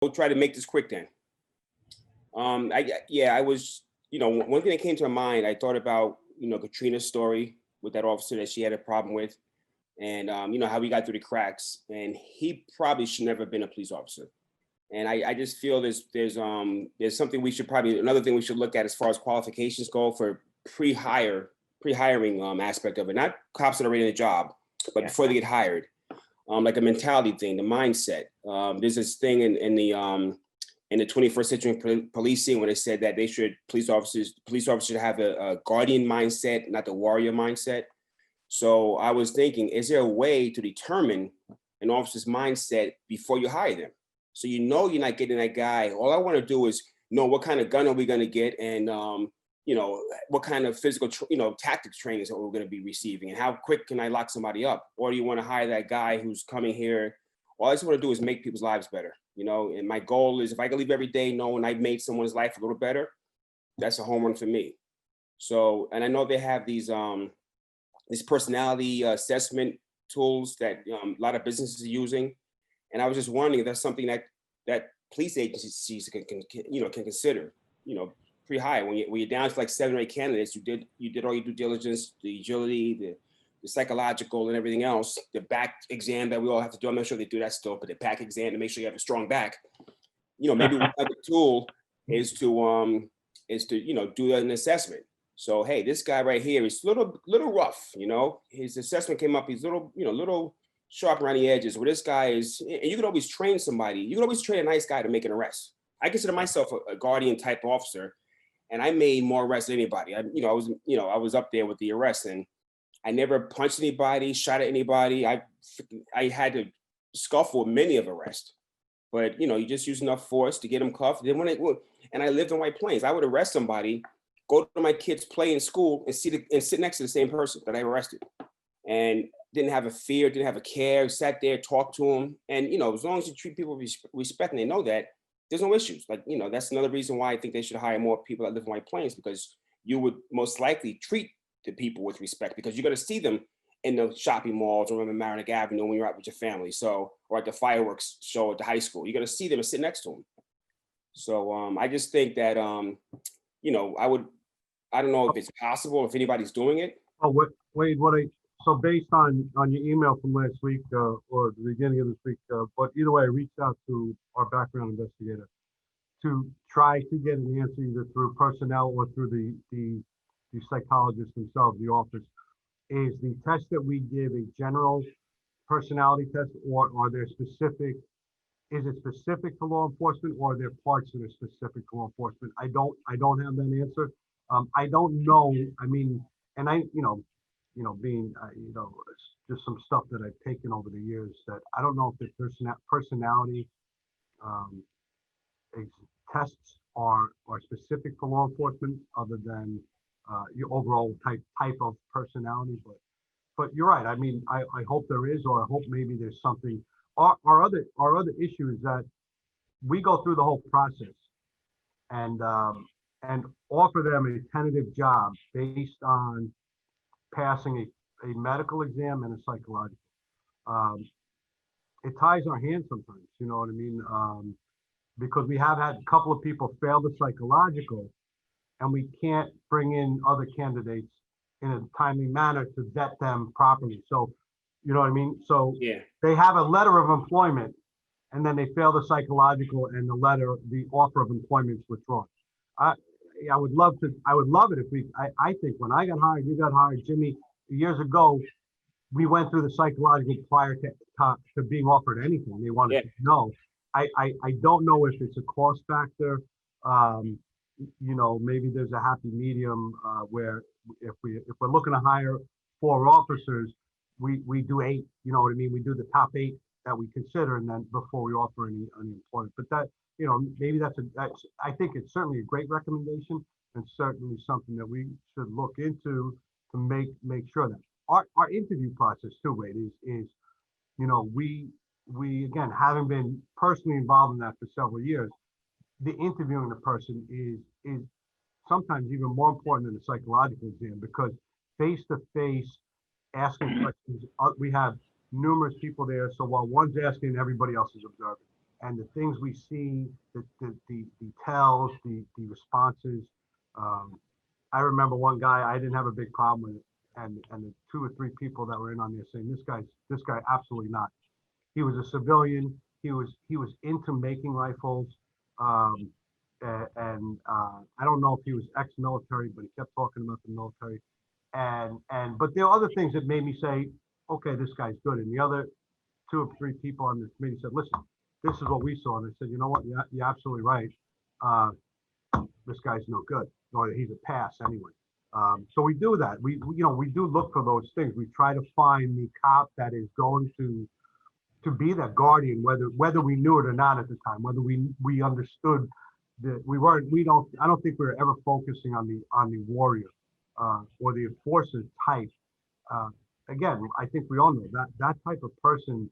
We'll try to make this quick then. I was, one thing that came to my mind, I thought about, Katrina's story with that officer that she had a problem with, and how he got through the cracks, and he probably should never have been a police officer. And I just feel there's something another thing we should look at as far as qualifications go for pre-hiring aspect of it, not cops that are already in the job, but before they get hired. Like a mentality thing, the mindset. There's this thing in the 21st century policing when they said that police officers should have a guardian mindset, not the warrior mindset. So I was thinking, is there a way to determine an officer's mindset before you hire them? So you're not getting that guy. All I want to do is know what kind of gun are we going to get, and what kind of physical, tactics trainings that we're going to be receiving, and how quick can I lock somebody up? Or do you want to hire that guy who's coming here? All I just want to do is make people's lives better, and my goal is if I can leave every day knowing I've made someone's life a little better, that's a home run for me. So, and I know they have these personality assessment tools that a lot of businesses are using. And I was just wondering if that's something that police agencies can consider, pre-hire. When you're down to like 7 or 8 candidates, you did all your due diligence, the agility, the psychological and everything else, the back exam that we all have to do. I'm not sure they do that still, but the back exam to make sure you have a strong back. Maybe one other tool is to do an assessment. So, hey, this guy right here is a little rough, his assessment came up, he's little sharp around the edges, where this guy is, and you can always train somebody. You can always train a nice guy to make an arrest. I consider myself a guardian type officer, and I made more arrests than anybody. I was up there with the arrests, and I never punched anybody, shot at anybody. I had to scuffle with many of arrests, but you just use enough force to get them cuffed. Then and I lived in White Plains, I would arrest somebody, go to my kids' play in school, and sit next to the same person that I arrested, and didn't have a fear, didn't have a care, sat there, talked to them. And, as long as you treat people with respect and they know that, there's no issues. Like, that's another reason why I think they should hire more people that live in White Plains, because you would most likely treat the people with respect, because you're going to see them in the shopping malls or on Mamaroneck Avenue when you're out with your family. So, or at the fireworks show at the high school, you're going to see them and sit next to them. So I just think that, I don't know if it's possible, if anybody's doing it. Oh, Wade, so based on your email from last week or the beginning of this week, but either way, I reached out to our background investigator to try to get an answer either through personnel or through the psychologists themselves, the office. Is the test that we give a general personality test, or are there specific? Is it specific to law enforcement, or are there parts that are specific to law enforcement? I don't have that answer. I don't know. I mean, and being, just some stuff that I've taken over the years, that I don't know if the personality tests are specific for law enforcement, other than your overall type of personality. But you're right. I mean, I hope there is, or I hope maybe there's something. Our other issue is that we go through the whole process and offer them a tentative job based on passing a medical exam and a psychological. It ties our hands sometimes, you know what I mean? Because we have had a couple of people fail the psychological, and we can't bring in other candidates in a timely manner to vet them properly. So, you know what I mean? So yeah, they have a letter of employment, and then they fail the psychological, and the offer of employment is withdrawn. I would love it if I think when I got hired, you got hired, Jimmy, years ago, we went through the psychological prior to being offered anything. They wanted to know. I don't know if it's a cost factor. Maybe there's a happy medium where if we're looking to hire 4 officers, we do 8. You know what I mean? We do the top 8 that we consider, and then before we offer any employment. But that, maybe that's I think it's certainly a great recommendation, and certainly something that we should look into to make sure that our interview process too, Wade, is we again, having been personally involved in that for several years, the interviewing the person is sometimes even more important than the psychological exam, because face to face asking questions, we have numerous people there. So while one's asking, everybody else is observing. the things we see, the tells, the responses. I remember one guy, I didn't have a big problem with it, and the 2 or 3 people that were in on there saying this guy absolutely not. He was a civilian. He was into making rifles, and I don't know if he was ex-military, but he kept talking about the military. But there are other things that made me say, okay, this guy's good. And the other 2 or 3 people on the committee said, listen, this is what we saw. And I said, you know what? You're absolutely right. This guy's no good, or he's a pass anyway. So we do that. We do look for those things. We try to find the cop that is going to be that guardian, whether we knew it or not at the time, whether we understood that I don't think we were ever focusing on the warrior or the enforcer type. Again, I think we all know that type of person,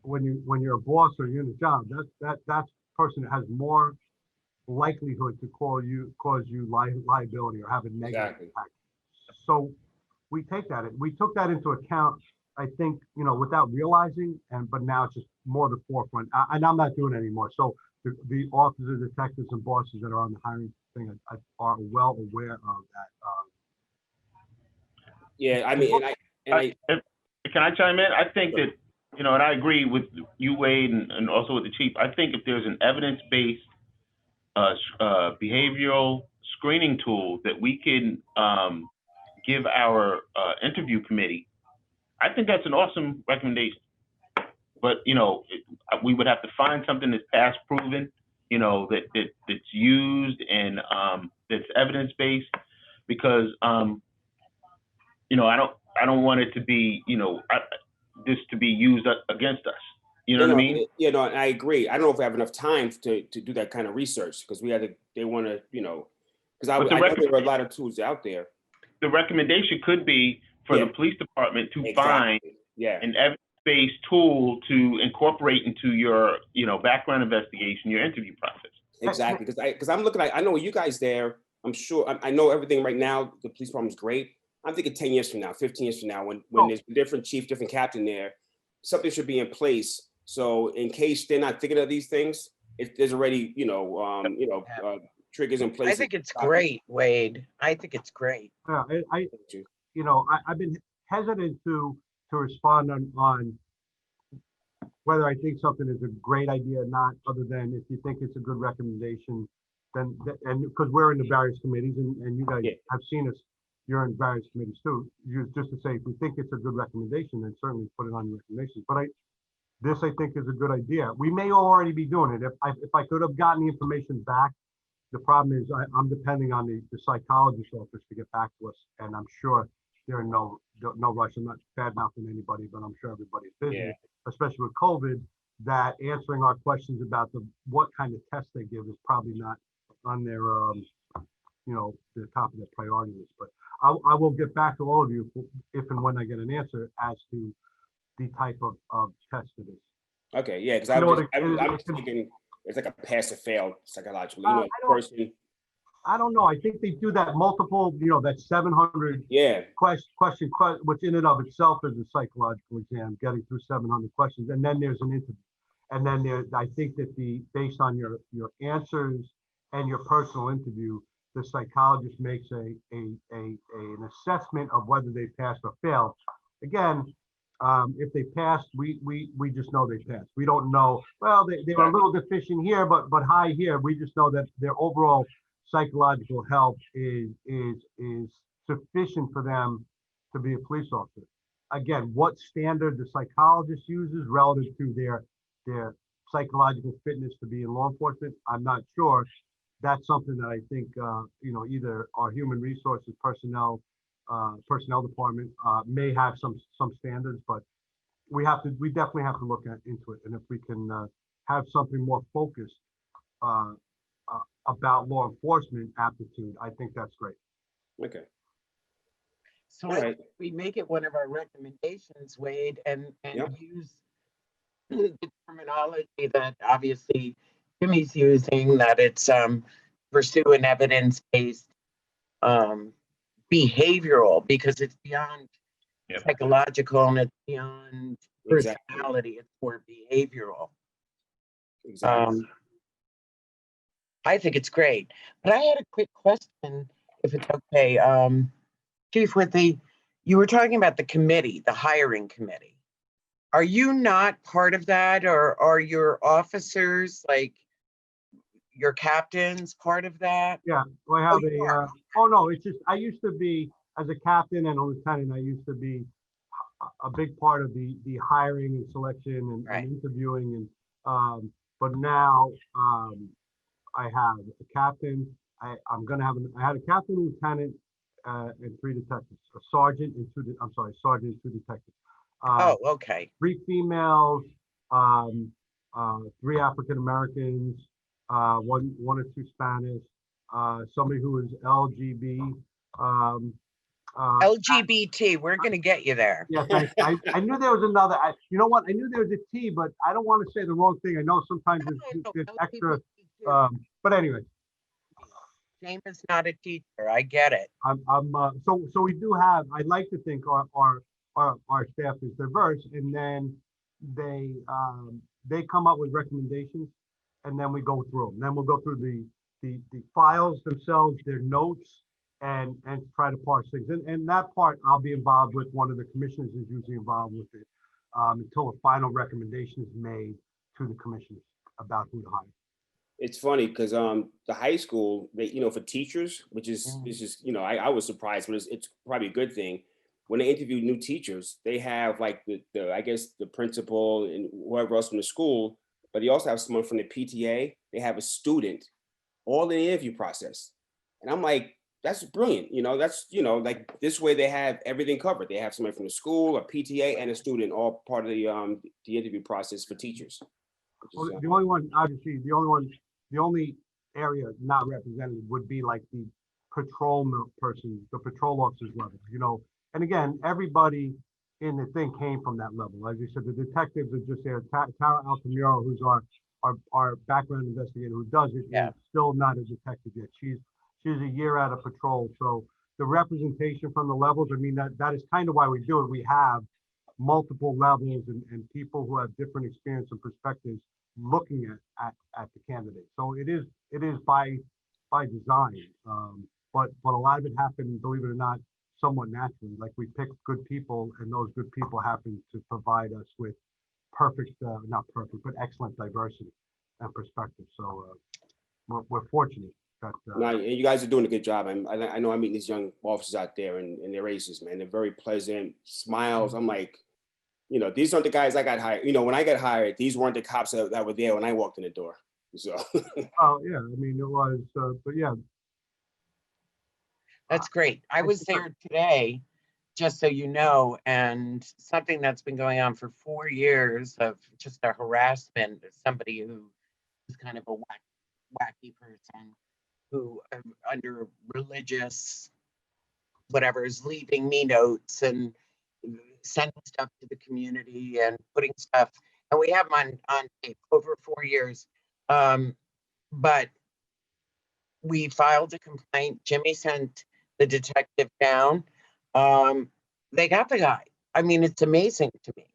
when you're a boss or you're in a job, that person has more likelihood to cause you liability or have a negative impact. So we took that into account, I think, without realizing, but now it's just more the forefront. And I'm not doing it anymore. So the officers, detectives, and bosses that are on the hiring thing are well aware of that. Yeah, I mean, can I chime in? I think that, and I agree with you, Wade, and also with the chief. I think if there's an evidence-based behavioral screening tool that we can give our interview committee, I think that's an awesome recommendation. But we would have to find something that's past proven, that's used and that's evidence based, because I don't want it to be this to be used against us. You know what I mean? Yeah, no, I agree. I don't know if we have enough time to do that kind of research, because they want to, because I know there are a lot of tools out there. The recommendation could be for the police department to find an evidence-based tool to incorporate into your, background investigation, your interview process. Exactly, because I'm looking at, I know you guys there, I'm sure, I know everything right now, the police department is great. I'm thinking 10 years from now, 15 years from now, when there's a different chief, different captain there, something should be in place. So in case they're not thinking of these things, there's already, triggers in place. I think it's great, Wade. I think it's great. Yeah, I've been hesitant to respond on whether I think something is a great idea or not, other than if you think it's a good recommendation, then, and because we're in the various committees and you guys have seen us, you're in various committees too, just to say, if we think it's a good recommendation, then certainly put it on your recommendations. But this I think is a good idea. We may already be doing it. If I could have gotten the information back, the problem is I'm depending on the psychologist office to get back to us, and I'm sure they're in no rush. I'm not bad mouthing anybody, but I'm sure everybody's busy, especially with COVID, that answering our questions about what kind of test they give is probably not on their the top of their priority list. But I will get back to all of you if and when I get an answer as to the type of test it is. Okay, yeah, because I'm thinking it's like a pass or fail psychologically. I don't know. I think they do that multiple, that 700 question, which in and of itself is a psychological exam, getting through 700 questions. And then there's an interview. And then I think that based on your answers and your personal interview, the psychologist makes an assessment of whether they passed or failed. Again, if they passed, we just know they passed. We don't know, well, they were a little deficient here, but high here. We just know that their overall psychological health is sufficient for them to be a police officer. Again, what standard the psychologist uses relative to their psychological fitness to be in law enforcement, I'm not sure. That's something that I think either our human resources personnel department may have some standards, but we definitely have to look into it. And if we can have something more focused about law enforcement aptitude, I think that's great. Okay. So we make it one of our recommendations, Wade, and use the terminology that obviously Jimmy's using, that it's pursue an evidence-based behavioral, because it's beyond psychological and it's beyond personality. It's more behavioral. Exactly. I think it's great. But I had a quick question, if it's okay. Chief, you were talking about the committee, the hiring committee. Are you not part of that, or are your officers, like your captains, part of that? Yeah, so I have you are. oh no, it's just, I used to be, as a captain and a lieutenant, I used to be a big part of the hiring and selection and Right. interviewing but now, I have a captain, I had a captain, lieutenant, and 3 detectives, a sergeant and sergeant and 2 detectives. Oh, okay. 3 females, 3 African Americans, one or 2 Spanish, somebody who is LGB. LGBT, we're going to get you there. Yeah, thanks. I knew there was another. You know what? I knew there was a T, but I don't want to say the wrong thing. I know sometimes there's extra. But anyway, James is not a teacher. I get it. So we do have. I'd like to think our staff is diverse, and then they come up with recommendations, and then we go through them. Then we'll go through the files themselves, their notes, and try to parse things. And that part, I'll be involved with. One of the commissioners is usually involved with it until a final recommendation is made to the commissioners about who to hire. It's funny because the high school, they, for teachers, which is I was surprised, but it's probably a good thing. When they interview new teachers, they have like the I guess the principal and whoever else from the school, but they also have someone from the PTA. They have a student, all in the interview process, and I'm like, that's brilliant. That's like this way they have everything covered. They have somebody from the school, a PTA, and a student, all part of the interview process for teachers. Well, the only one, obviously, the only area not represented would be like the patrol person, the patrol officers level, And again, everybody in the thing came from that level. As you said, the detectives are just there. Tara Altamiro, who's our background investigator who does it, is still not a detective yet. She's a year out of patrol. So the representation from the levels, that is kind of why we do it. We have multiple levels and people who have different experience and perspectives looking at the candidate. So it is by design, but a lot of it happened, believe it or not, somewhat naturally. Like we picked good people, and those good people happen to provide us with not perfect, but excellent diversity and perspective. So we're fortunate that. And you guys are doing a good job. I know I'm meeting these young officers out there and their aces, man. They're very pleasant, smiles. I'm like, these aren't the guys I got hired. When I got hired, these weren't the cops that were there when I walked in the door. So. Oh yeah, it was, but yeah. That's great. I was there today, just so you know, and something that's been going on for 4 years of just a harassment of somebody who is kind of a wacky person who, under religious whatever, is leaving me notes and sending stuff to the community and putting stuff, and we have them on tape over 4 years. But we filed a complaint. Jimmy sent the detective down. They got the guy. It's amazing to me.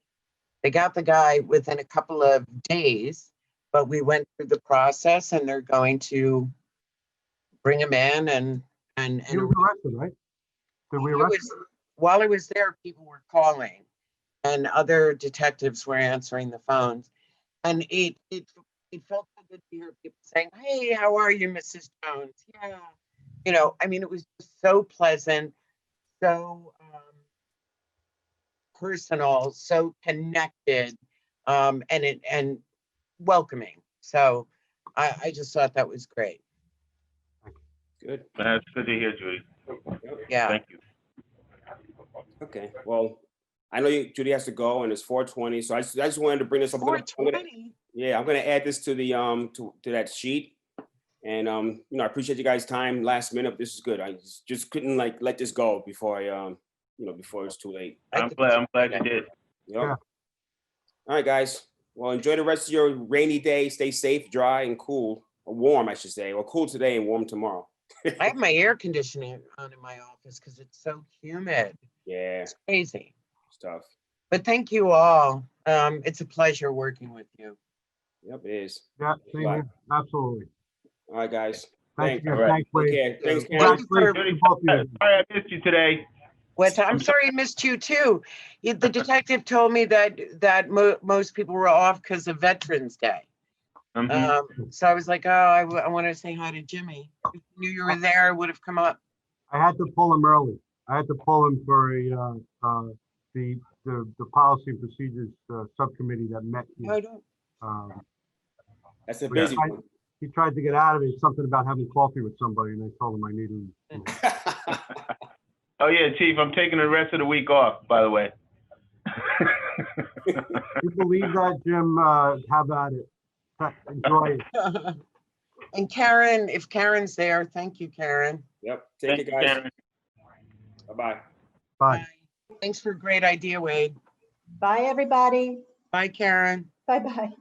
They got the guy within a couple of days, but we went through the process, and they're going to bring him in and He was arrested, right? Did we arrest him? While I was there, people were calling, and other detectives were answering the phones, and it felt so good to hear people saying, "Hey, how are you, Mrs. Jones?" Yeah, it was just so pleasant, so personal, so connected, and welcoming. So I just thought that was great. Good. That's good to hear, Judy. Yeah. Thank you. Okay. Well, I know Judy has to go, and it's 4:20. So I just wanted to bring this up. 4:20. I'm gonna add this to the to that sheet, and I appreciate you guys' time last minute. This is good. I just couldn't let this go before before it's too late. I'm glad you did. Yep. Yeah. All right, guys. Well, enjoy the rest of your rainy day. Stay safe, dry, and cool, or warm, I should say, or cool today and warm tomorrow. I have my air conditioning on in my office because it's so humid. Yeah. It's crazy. It's tough. But thank you all. It's a pleasure working with you. Yep, it is. Yeah, same here. Absolutely. All right, guys. Thanks Thanks. again. All right. Thanks, Take Wade. care. Thanks, Karen. Thank you for, Congratulations to both of you. Sorry I missed you today. I'm sorry I missed you too. The detective told me that most people were off because of Veterans Day. Mhm. So I was like, oh, I want to say hi to Jimmy. If I knew you were there, I would have come up. I had to pull him early. I had to pull him for the policy and procedures subcommittee that met I here. don't. That's a Yeah. busy one. He tried to get out of it, something about having coffee with somebody, and I told him I needed him. Oh yeah, Chief, I'm taking the rest of the week off, by the way. You believe that, Jim? How about it? Enjoy it. And Karen, if Karen's there, thank you, Karen. Yep. Take Thank it, you, guys. Karen. Bye-bye. Bye. Thanks for a great idea, Wade. Bye, everybody. Bye, Karen. Bye-bye.